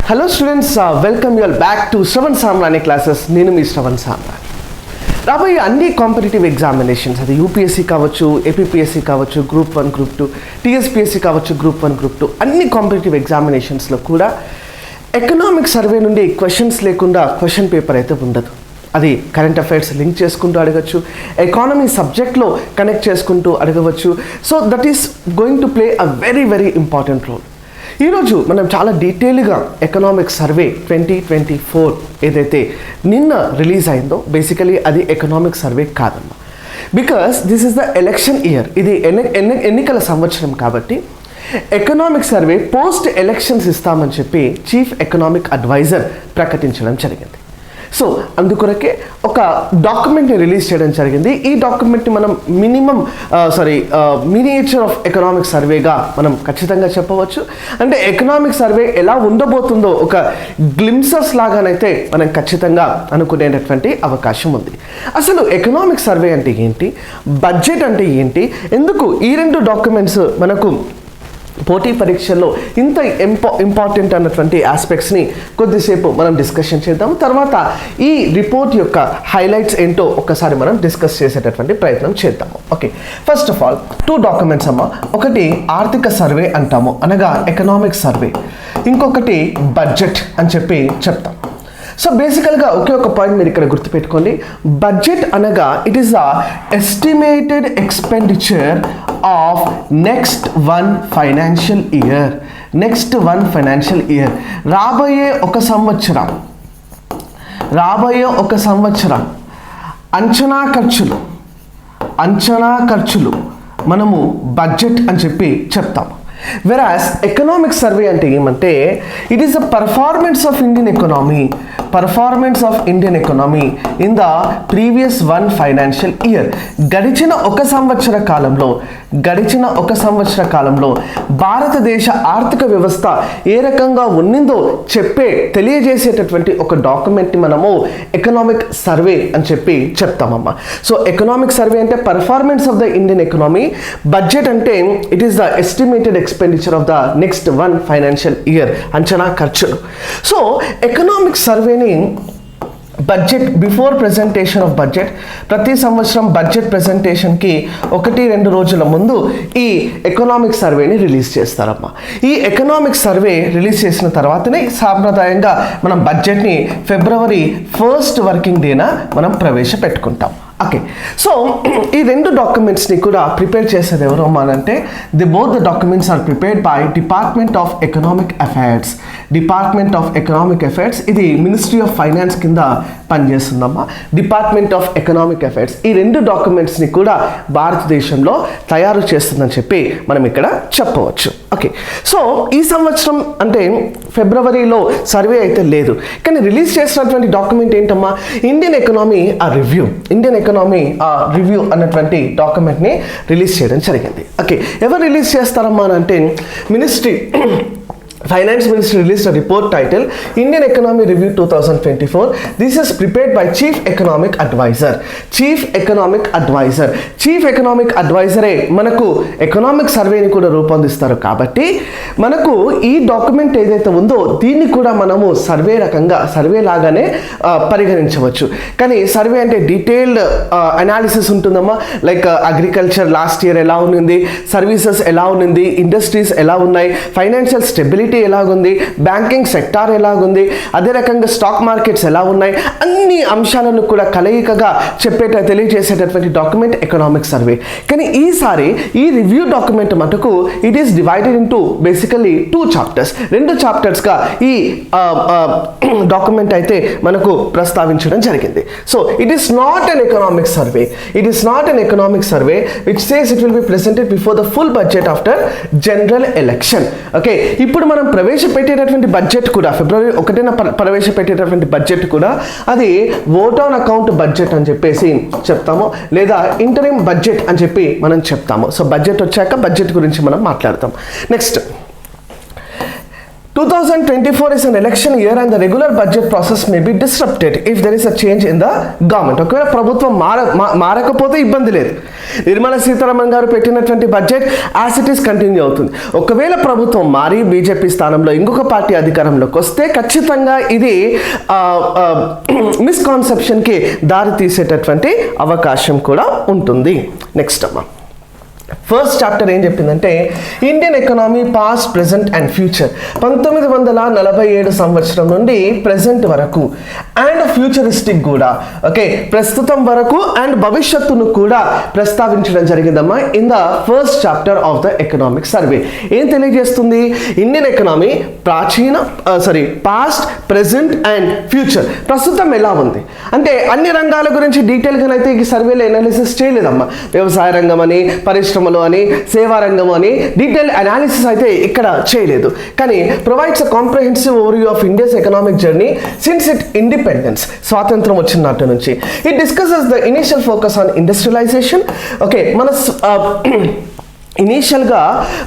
Hello students, welcome you all back to Shravan Samrani classes. నేను మీ శ్రవణ్ సామ్రాణి. రాబోయే అన్ని competitive examinations, అది యూపీఎస్సీ కావచ్చు, ఏపీపీఎస్సీ కావచ్చు, గ్రూప్ 1 గ్రూప్ 2, టీఎస్పీఎస్సీ కావచ్చు, గ్రూప్ 1 గ్రూప్ 2, అన్ని కాంపిటేటివ్ ఎగ్జామినేషన్స్లో కూడా ఎకనామిక్ సర్వే నుండి క్వశ్చన్స్ లేకుండా క్వశ్చన్ పేపర్ అయితే ఉండదు. అది కరెంట్ అఫైర్స్ లింక్ చేసుకుంటూ అడగచ్చు, ఎకానమీ సబ్జెక్ట్లో కనెక్ట్ చేసుకుంటూ అడగవచ్చు. So that is going to play a very very important role. ఈరోజు మనం చాలా డీటెయిల్గా ఎకనామిక్ సర్వే 2024 ఏదైతే నిన్న రిలీజ్ అయిందో, బేసికలీ అది ఎకనామిక్ సర్వే కాదమ్మా. Because this is the election year, ఇది ఎన్నికల సంవత్సరం కాబట్టి ఎకనామిక్ సర్వే పోస్ట్ ఎలక్షన్స్ ఇస్తామని చెప్పి చీఫ్ ఎకనామిక్ అడ్వైజర్ ప్రకటించడం జరిగింది. సో అందుకొరకే ఒక డాక్యుమెంట్ని రిలీజ్ చేయడం జరిగింది. ఈ డాక్యుమెంట్ని మనం మినియేచర్ ఆఫ్ ఎకనామిక్ సర్వేగా మనం ఖచ్చితంగా చెప్పవచ్చు. అంటే ఎకనామిక్ సర్వే ఎలా ఉండబోతుందో ఒక గ్లిమ్సెస్ లాగానైతే మనం ఖచ్చితంగా అనుకునేటటువంటి అవకాశం ఉంది. అసలు ఎకనామిక్ సర్వే అంటే ఏంటి, బడ్జెట్ అంటే ఏంటి, ఎందుకు ఈ రెండు డాక్యుమెంట్స్ మనకు పోటీ పరీక్షల్లో ఇంత ఇంపార్టెంట్ అన్నటువంటి ఆస్పెక్ట్స్ని కొద్దిసేపు మనం డిస్కషన్ చేద్దాం. తర్వాత ఈ రిపోర్ట్ యొక్క హైలైట్స్ ఏంటో ఒకసారి మనం డిస్కస్ చేసేటటువంటి ప్రయత్నం చేద్దాము. Okay, first of all 2 documents అమ్మా. ఒకటి ఆర్థిక సర్వే అంటాము, అనగా ఎకనామిక్ సర్వే. ఇంకొకటి బడ్జెట్ అని చెప్పి చెప్తాం. సో బేసికల్గా ఒకే ఒక పాయింట్ మీరు ఇక్కడ గుర్తుపెట్టుకోండి. బడ్జెట్ అనగా it is the estimated expenditure of next one financial year. రాబోయే ఒక సంవత్సరం అంచనా ఖర్చులు మనము బడ్జెట్ అని చెప్పి చెప్తాము. వెరాస్ ఎకనామిక్ సర్వే అంటే ఏమంటే it is the performance of Indian economy in the previous one financial year. గడిచిన ఒక సంవత్సర కాలంలో భారతదేశ ఆర్థిక వ్యవస్థ ఏ రకంగా ఉన్నిందో తెలియజేసేటటువంటి ఒక డాక్యుమెంట్ని మనము ఎకనామిక్ సర్వే అని చెప్పి చెప్తామమ్మా. సో ఎకనామిక్ సర్వే అంటే performance of the Indian economy, budget అంటే it is the estimated expenditure of the next one financial year, అంచనా ఖర్చులు. సో ఎకనామిక్ సర్వేని budget, before presentation of budget, ప్రతి సంవత్సరం బడ్జెట్ ప్రెజెంటేషన్కి 1-2 రోజుల ముందు ఈ ఎకనామిక్ సర్వేని రిలీజ్ చేస్తారమ్మా. ఈ ఎకనామిక్ సర్వే రిలీజ్ చేసిన తర్వాతనే సాంప్రదాయంగా మనం బడ్జెట్ని February 1st వర్కింగ్ డేన మనం ప్రవేశపెట్టుకుంటాం. ఓకే, సో ఈ 2 డాక్యుమెంట్స్ని కూడా ప్రిపేర్ చేసేది ఎవరు అమ్మానంటే both the documents are prepared by department of economic affairs. ఇది మినిస్ట్రీ ఆఫ్ ఫైనాన్స్ కింద పనిచేస్తుందమ్మా. డిపార్ట్మెంట్ ఆఫ్ ఎకనామిక్ అఫైర్స్ ఈ 2 డాక్యుమెంట్స్ని కూడా భారతదేశంలో తయారు చేస్తుందని చెప్పి మనం ఇక్కడ చెప్పవచ్చు. ఓకే, సో ఈ సంవత్సరం అంటే ఫిబ్రవరిలో సర్వే అయితే లేదు, కానీ రిలీజ్ చేసినటువంటి డాక్యుమెంట్ ఏంటమ్మా, ఇండియన్ ఎకనామీ రివ్యూ అన్నటువంటి డాక్యుమెంట్ని రిలీజ్ చేయడం జరిగింది. ఓకే, ఎవరు రిలీజ్ చేస్తారమ్మా అంటే Finance Ministry released a report titled Indian Economy Review 2024. This is prepared by Chief Economic Advisor. Chief Economic Advisor మనకు ఎకనామిక్ సర్వేని కూడా రూపొందిస్తారు. కాబట్టి మనకు ఈ డాక్యుమెంట్ ఏదైతే ఉందో దీన్ని కూడా మనము సర్వే లాగానే పరిగణించవచ్చు. కానీ సర్వే అంటే డీటెయిల్డ్ అనాలిసిస్ ఉంటుందమ్మా. లైక్ అగ్రికల్చర్ లాస్ట్ ఇయర్ ఎలా ఉంది, సర్వీసెస్ ఎలా ఉంది, ఇండస్ట్రీస్ ఎలా ఉన్నాయి, ఫైనాన్షియల్ స్టెబిలిటీ ఎలాగుంది, బ్యాంకింగ్ సెక్టార్ ఎలాగుంది, అదే రకంగా స్టాక్ మార్కెట్స్ ఎలా ఉన్నాయి, అన్ని అంశాలను కూడా కలయికగా తెలియజేసేటటువంటి డాక్యుమెంట్ ఎకనామిక్ సర్వే. కానీ ఈసారి ఈ రివ్యూ డాక్యుమెంట్ మటుకు it is divided into basically 2 chapters. 2 చాప్టర్స్గా ఈ డాక్యుమెంట్ అయితే మనకు ప్రస్తావించడం జరిగింది. So it is not an economic survey which says it will be presented before the full budget after general election. Okay, ఇప్పుడు మనం ప్రవేశపెట్టేటటువంటి బడ్జెట్ కూడా February 1న ప్రవేశపెట్టేటటువంటి budget కూడా అది ఓట్ ఆన్ అకౌంట్ బడ్జెట్ అని చెప్పేసి చెప్తాము, లేదా ఇంటరిమ్ బడ్జెట్ అని చెప్పి మనం చెప్తాము. సో బడ్జెట్ వచ్చాక బడ్జెట్ గురించి మనం మాట్లాడతాం. Next 2024 is an election year and the regular budget process may be disrupted if there is a change in the government. ఒకవేళ ప్రభుత్వం మారకపోతే ఇబ్బంది లేదు. నిర్మలా సీతారామన్ గారు పెట్టినటువంటి budget as it is continue అవుతుంది. ఒకవేళ ప్రభుత్వం మారి బీజేపీ స్థానంలో ఇంకొక పార్టీ అధికారంలోకి వస్తే ఖచ్చితంగా ఇది మిస్కాన్సెప్షన్కి దారి తీసేటటువంటి అవకాశం కూడా ఉంటుంది. నెక్స్ట్ అమ్మా, ఫస్ట్ చాప్టర్ ఏం చెప్పిందంటే Indian economy past, present and future. 1947 సంవత్సరం నుండి ప్రెజెంట్ వరకు అండ్ ఫ్యూచరిస్టిక్ కూడా, ఓకే, ప్రస్తుతం వరకు అండ్ భవిష్యత్తును కూడా ప్రస్తావించడం జరిగిందమ్మా in the first chapter of the economic survey. ఏం తెలియజేస్తుంది? Indian economy past, present and future, ప్రస్తుతం ఎలా ఉంది అంటే అన్ని రంగాల గురించి డీటెయిల్గా అయితే ఈ సర్వేలో అనాలిసిస్ చేయలేదమ్మా. వ్యవసాయ రంగం అని, పరిశ్రమలు అని, సేవా రంగం అని డీటెయిల్ అనాలిసిస్ అయితే ఇక్కడ చేయలేదు. కానీ provides a comprehensive overview of India's economic journey since it independence, స్వాతంత్రం వచ్చినట్టు నుంచి. It discusses the initial focus on industrialisation. Okay, మన ఇనీషియల్గా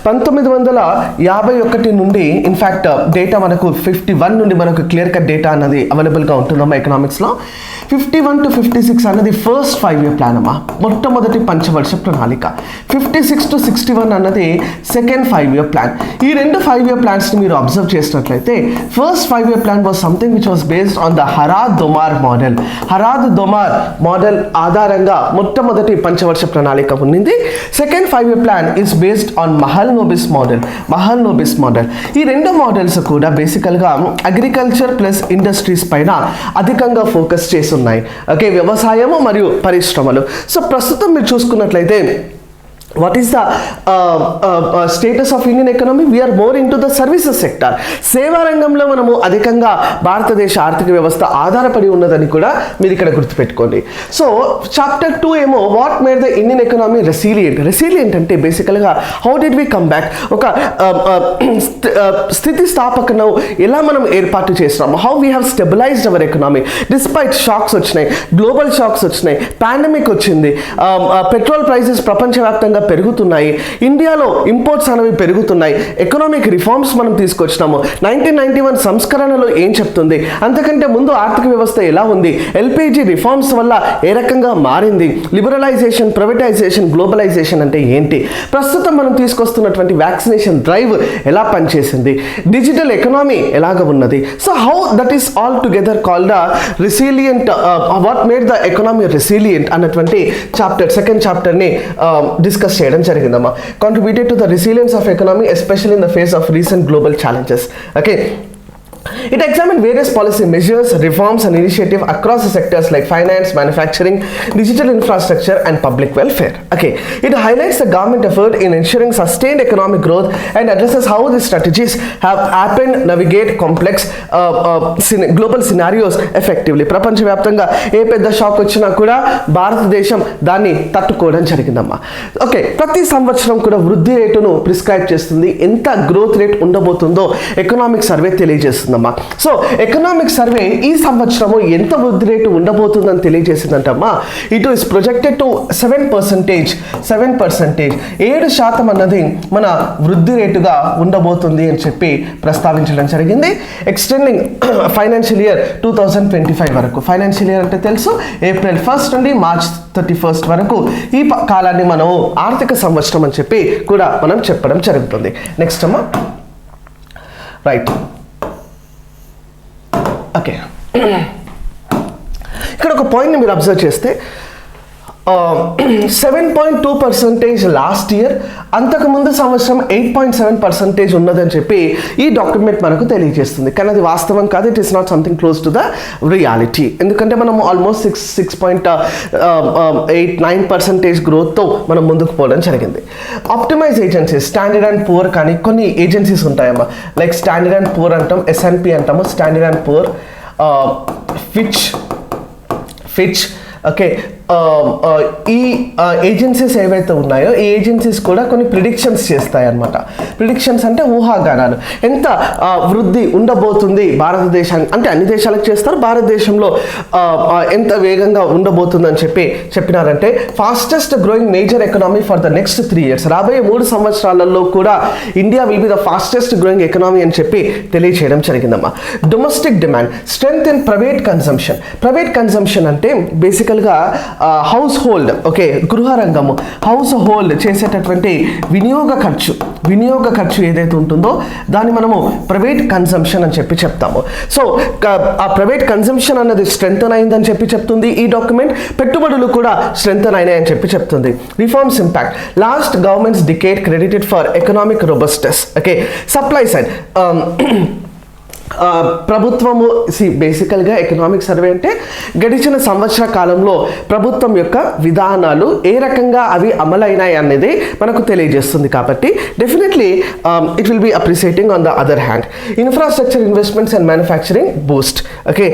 1951 నుండి ఇన్ఫ్యాక్ట్ డేటా మనకు 51 నుండి మనకు క్లియర్ కట్ డేటా అన్నది అవైలబుల్గా ఉంటుందమ్మా ఎకనామిక్స్లో. 51 to 56 అన్నది ఫస్ట్ 5-year ప్లాన్ అమ్మా, మొట్టమొదటి పంచవర్ష ప్రణాళిక. 56 to 61 అన్నది సెకండ్ 5-year ప్లాన్. ఈ రెండు 5-year ప్లాన్స్ని మీరు అబ్జర్వ్ చేసినట్లయితే first 5-year plan was something which was based on the Harrod Domar model. Harrod Domar model ఆధారంగా మొట్టమొదటి పంచవర్ష ప్రణాళిక ఉన్నింది. Second 5-year plan is based on Mahalanobis model. ఈ రెండు మోడల్స్ కూడా బేసికల్గా అగ్రికల్చర్ ప్లస్ ఇండస్ట్రీస్ పైన అధికంగా ఫోకస్ చేస్తున్నాయి. ఓకే, వ్యవసాయము మరియు పరిశ్రమలు. సో ప్రస్తుతం మీరు చూసుకున్నట్లయితే what is the status of Indian economy? We are more into the services sector. సేవా రంగంలో మనము అధికంగా భారతదేశ ఆర్థిక వ్యవస్థ ఆధారపడి ఉన్నదని కూడా మీరు ఇక్కడ గుర్తుపెట్టుకోండి. సో చాప్టర్ 2 ఏమో what made the Indian economy resilient అంటే బేసికల్గా how did we come back, ఒక స్థితిస్థాపకను ఎలా మనం ఏర్పాటు చేస్తున్నాము, how we have stabilised our economy despite shocks వచ్చినాయి, గ్లోబల్ షాక్స్ వచ్చినాయి, పాండమిక్ వచ్చింది, పెట్రోల్ ప్రైసెస్ ప్రపంచవ్యాప్తంగా పెరుగుతున్నాయి, ఇండియాలో ఇంపోర్ట్స్ అనేవి పెరుగుతున్నాయి, ఎకనామిక్ రిఫార్మ్స్ మనం తీసుకొచ్చినాము. 1991 సంస్కరణలో ఏం చెప్తుంది, అంతకంటే ముందు ఆర్థిక వ్యవస్థ ఎలా ఉంది, ఎల్పిజి రిఫార్మ్స్ వల్ల ఏ రకంగా మారింది, లిబరలైజేషన్, ప్రైవేటైజేషన్, గ్లోబలైజేషన్ అంటే ఏంటి, ప్రస్తుతం మనం తీసుకొస్తున్నటువంటి వ్యాక్సినేషన్ డ్రైవ్ ఎలా పనిచేసింది, డిజిటల్ ఎకనామీ ఎలాగ ఉన్నది. So how that is all together called resilient, what made the economy resilient అన్నటువంటి చాప్టర్, సెకండ్ చాప్టర్ని డిస్కస్ చేయడం జరిగిందమ్మా. Contributed to the resilience of economy especially in the face of recent global challenges. Okay, it examined various policy measures, reforms and initiatives across the sectors like finance, manufacturing, digital infrastructure and public welfare. Okay, it highlights the government effort in ensuring sustained economic growth and addresses how these strategies have happened navigate complex global scenarios effectively. ప్రపంచవ్యాప్తంగా ఏ పెద్ద shock వచ్చినా కూడా భారతదేశం దాన్ని తట్టుకోవడం జరిగిందమ్మా. Okay, ప్రతి సంవత్సరం కూడా వృద్ధి రేటును ప్రిస్క్రైబ్ చేస్తుంది, ఎంత గ్రోత్ రేట్ ఉండబోతుందో ఎకనామిక్ సర్వే తెలియజేస్తుంది. సో ఎకనామిక్ సర్వే ఈ సంవత్సరము ఎంత వృద్ధి రేటు ఉండబోతుందని తెలియజేసిందంటమ్మా. ఇట్ ఈస్ ప్రొజెక్టెడ్ టు 7%, 7% అన్నది మన వృద్ధి రేటుగా ఉండబోతుంది అని చెప్పి ప్రస్తావించడం జరిగింది. ఎక్స్టెండింగ్ ఫైనాన్షియల్ ఇయర్ 2025 వరకు. ఫైనాన్షియల్ ఇయర్ అంటే తెలుసు, ఏప్రిల్ 1 నుండి మార్చ్ 31 వరకు ఈ కాలాన్ని మనం ఆర్థిక సంవత్సరం అని చెప్పి కూడా మనం చెప్పడం జరుగుతుంది. నెక్స్ట్ అమ్మా, రైట్. ఓకే, ఇక్కడ ఒక పాయింట్ని మీరు అబ్జర్వ్ చేస్తే 7.2% లాస్ట్ ఇయర్, అంతకుముందు సంవత్సరం 8.7% ఉన్నదని చెప్పి ఈ డాక్యుమెంట్ మనకు తెలియజేస్తుంది. కానీ అది వాస్తవం కాదు, it is not something close to the reality. ఎందుకంటే మనం ఆల్మోస్ట్ 6.89% గ్రోత్తో మనం ముందుకు పోవడం జరిగింది. Optimise agencies, standard and poor కానీ కొన్ని ఏజెన్సీస్ ఉంటాయమ్మా, లైక్ స్టాండర్డ్ అండ్ పూర్ అంటాం, S&P అంటాము, standard and poor, Fitch, okay, ఈ ఏజెన్సీస్ ఏవైతే ఉన్నాయో ఈ ఏజెన్సీస్ కూడా కొన్ని ప్రిడిక్షన్స్ చేస్తాయి అన్నమాట. ప్రిడిక్షన్స్ అంటే ఊహాగానాలు. ఎంత వృద్ధి ఉండబోతుంది భారతదేశానికి, అంటే అన్ని దేశాలకు చేస్తారు, భారతదేశంలో ఎంత వేగంగా ఉండబోతుందని చెప్పినారంటే fastest growing major economy for the next 3 years, రాబోయే 3 సంవత్సరాలలో కూడా India will be the fastest growing economy అని చెప్పి తెలియచేయడం జరిగిందమ్మా. Domestic demand, strength in private consumption. Private consumption అంటే బేసికల్గా హౌస్ హోల్డ్, ఓకే, గృహ రంగము, హౌస్ హోల్డ్ చేసేటటువంటి వినియోగ ఖర్చు ఏదైతే ఉంటుందో దాన్ని మనము ప్రైవేట్ కన్సంప్షన్ అని చెప్పి చెప్తాము. సో ఆ ప్రైవేట్ కన్సంప్షన్ అన్నది స్ట్రెంగ్తన్ అయిందని చెప్పి చెప్తుంది ఈ డాక్యుమెంట్. పెట్టుబడులు కూడా స్ట్రెంగ్తన్ అయినాయని చెప్పి చెప్తుంది. Reforms impact, last governments decade credited for economic robustness. Okay, supply side, ప్రభుత్వము బేసికల్గా ఎకనామిక్ సర్వే అంటే గడిచిన సంవత్సర కాలంలో ప్రభుత్వం యొక్క విధానాలు ఏ రకంగా అవి అమలైనాయి అనేది మనకు తెలియజేస్తుంది. కాబట్టి definitely it will be అప్రిసియేటింగ్ on the other hand. Infrastructure investments and manufacturing Boost. Okay,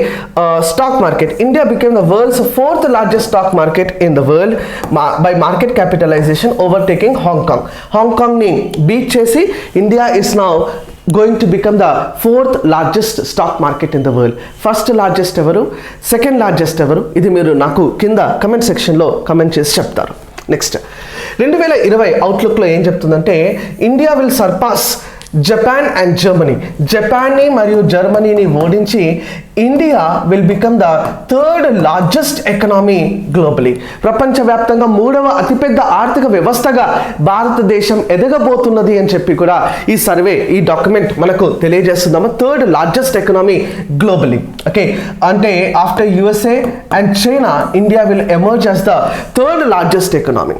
stock market, India became the world's 4th largest stock market in the world by market capitalization, overtaking Hong Kong. హాంకాంగ్ని beat చేసి India is now going to become the 4th largest stock market in the world. First largest ఎవరు, second largest ఎవరు, ఇది మీరు నాకు కింద comment సెక్షన్లో comment చేసి చెప్తారు. నెక్స్ట్ 2020 అవుట్లుక్లో ఏం చెప్తుందంటే India will surpass Japan and Germany. జపాన్ని మరియు జర్మనీని ఓడించి India will become the 3rd largest economy globally. ప్రపంచవ్యాప్తంగా 3వ అతిపెద్ద ఆర్థిక వ్యవస్థగా భారతదేశం ఎదగబోతున్నది అని చెప్పి కూడా ఈ సర్వే, ఈ డాక్యుమెంట్ మనకు తెలియజేస్తుందమ్మా. 3rd largest economy globally. Okay, అంటే after USA and China India will emerge as the 3rd largest economy.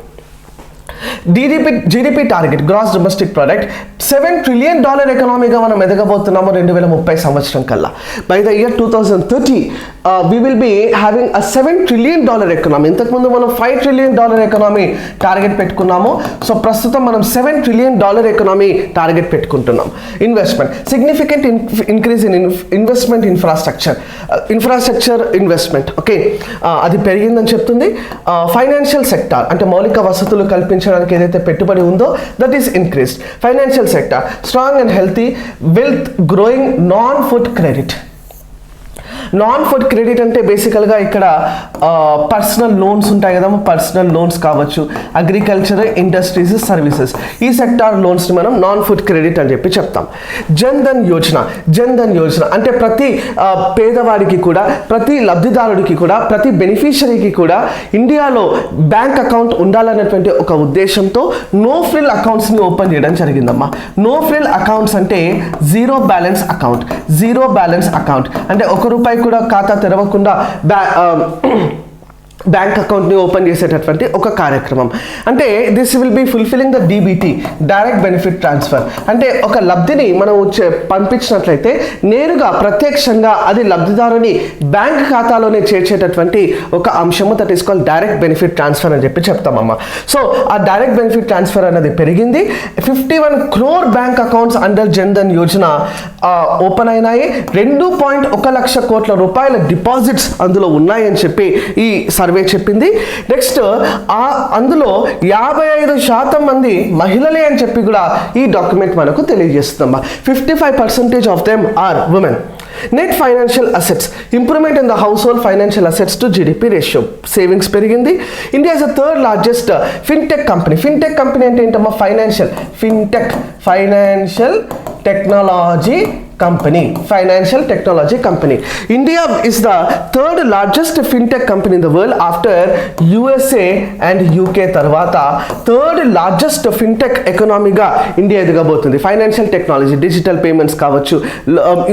GDP target, gross domestic product, $7 trillion ఎకనామీగా మనం ఎదగబోతున్నాము 2030 సంవత్సరం కల్లా. By the year 2030 we will be having a $7 trillion economy. ఇంతకుముందు మనం $5 trillion economy target పెట్టుకున్నాము. So ప్రస్తుతం మనం $7 trillion ఎకనామీ టార్గెట్ పెట్టుకుంటున్నాం. Investment, significant increase in investment infrastructure investment. Okay, అది పెరిగిందని చెప్తుంది. ఫైనాన్షియల్ సెక్టార్ అంటే మౌలిక వసతులు కల్పించడానికి ఏదైతే పెట్టుబడి ఉందో that is increased. Financial sector strong and healthy, wealth growing, non food credit. Non food credit అంటే బేసికల్గా ఇక్కడ పర్సనల్ లోన్స్ ఉంటాయి కదా, పర్సనల్ లోన్స్ కావచ్చు, అగ్రికల్చర్, ఇండస్ట్రీస్, సర్వీసెస్, ఈ సెక్టార్ లోన్స్ని మనం నాన్ ఫుడ్ క్రెడిట్ అని చెప్పి చెప్తాం. జన్ ధన్ యోజన అంటే ప్రతి పేదవాడికి కూడా, ప్రతి లబ్ధిదారుడికి కూడా, ప్రతి బెనిఫిషరీకి కూడా ఇండియాలో బ్యాంక్ అకౌంట్ ఉండాలనేటువంటి ఒక ఉద్దేశంతో నో ఫ్రిల్ అకౌంట్స్ని ఓపెన్ చేయడం జరిగిందమ్మా. నో ఫ్రిల్ అకౌంట్స్ అంటే జీరో బ్యాలెన్స్ అకౌంట్ అంటే ₹1 కూడా ఖాతా తెరవకుండా బ్యాంక్ అకౌంట్ని ఓపెన్ చేసేటటువంటి ఒక కార్యక్రమం. అంటే this will B fulfilling the DBT, direct benefit transfer. అంటే ఒక లబ్ధిని మనం పంపించినట్లయితే నేరుగా ప్రత్యక్షంగా అది లబ్ధిదారుని బ్యాంక్ ఖాతాలోనే చేర్చేటటువంటి ఒక అంశము, that is called direct benefit transfer అని చెప్పి చెప్తామమ్మా. సో ఆ డైరెక్ట్ బెనిఫిట్ ట్రాన్స్ఫర్ అనేది పెరిగింది. 51 crore bank accounts under Jan Dhan Yojana open అయినాయి. 2.1 లక్ష కోట్ల రూపాయల డిపాజిట్స్ అందులో ఉన్నాయని చెప్పి ఈ సర్వే చెప్పింది. నెక్స్ట్ అందులో 55% మంది మహిళలే అని చెప్పి కూడా ఈ డాక్యుమెంట్ మనకు తెలియజేస్తుందమ్మా. 55% of them are women. Net financial assets, improvement in the household financial assets to GDP ratio, savings పెరిగింది. India is the 3rd largest fintech company. Fintech company అంటే ఏంటమ్మా? Financial technology company. India is the 3rd largest fintech company in the world after USA and UK తర్వాత 3rd largest fintech ఎకనామీగా India ఎదగబోతుంది. Financial technology, digital payments కావచ్చు,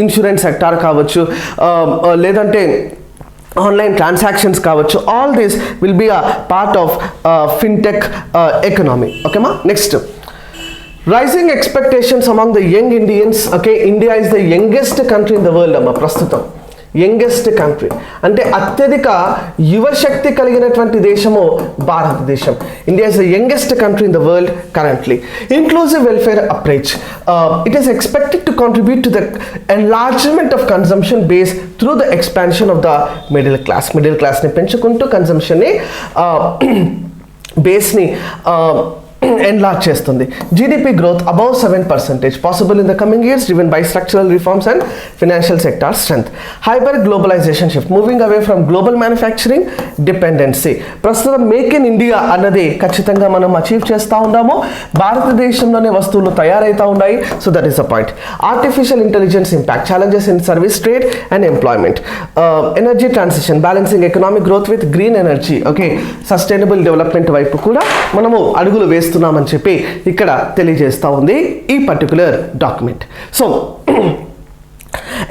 insurance sector కావచ్చు, లేదంటే online transactions కావచ్చు, all this will be a part of fintech economy. ఓకేమా? Next, rising expectations among the young Indians. Okay, India is the youngest country in the world అమ్మా ప్రస్తుతం. Youngest country, అంటే అత్యధిక యువశక్తి కలిగినటువంటి దేశము భారతదేశం. India is the youngest country in the world currently. Inclusive welfare approach, it is expected to contribute to the enlargement of consumption base through the expansion of the middle class. Middle క్లాస్ని పెంచుకుంటూ కన్సంప్షన్ని బేస్ని enlarge చేస్తుంది. GDP growth above 7% possible in the coming years, driven by structural reforms and financial sector strength. Hyper globalization shift, moving away from global manufacturing dependency. ప్రస్తుతం make in India అన్నది ఖచ్చితంగా మనం achieve చేస్తూ ఉన్నాము. భారతదేశంలోనే వస్తువులు తయారైతూ ఉన్నాయి. So that is the point. Artificial intelligence impact, challenges in service trade and employment. Energy transition, balancing economic growth with green energy. Okay, sustainable development వైపు కూడా మనము అడుగులు వేస్తున్నామని చెప్పి ఇక్కడ తెలియజేస్తూ ఉంది ఈ particular document. So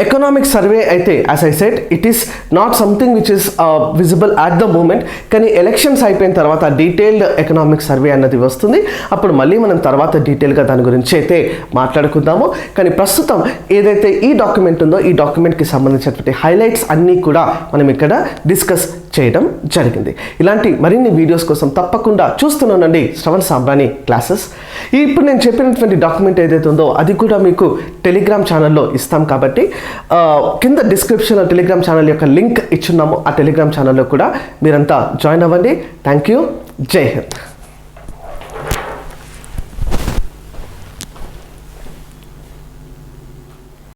economic survey అయితే as I said it is not something which is visible at the moment, కానీ ఎలక్షన్స్ అయిపోయిన తర్వాత డీటెయిల్డ్ ఎకనామిక్ సర్వే అన్నది వస్తుంది. అప్పుడు మళ్ళీ మనం తర్వాత డీటెయిల్గా దాని గురించి అయితే మాట్లాడుకుందాము. కానీ ప్రస్తుతం ఏదైతే ఈ డాక్యుమెంట్ ఉందో ఈ డాక్యుమెంట్కి సంబంధించినటువంటి హైలైట్స్ అన్నీ కూడా మనం ఇక్కడ డిస్కస్ చేయడం జరిగింది. ఇలాంటి మరిన్ని వీడియోస్ కోసం తప్పకుండా చూస్తున్నానండి శ్రవణ్ సాంబ్రాణి క్లాసెస్. ఇప్పుడు నేను చెప్పినటువంటి డాక్యుమెంట్ ఏదైతే ఉందో అది కూడా మీకు టెలిగ్రామ్ ఛానల్లో ఇస్తాం కాబట్టి కింద డిస్క్రిప్షన్లో టెలిగ్రామ్ ఛానల్ యొక్క లింక్ ఇచ్చున్నాము. ఆ టెలిగ్రామ్ ఛానల్లో కూడా మీరంతా జాయిన్ అవ్వండి. Thank you. జై హింద్.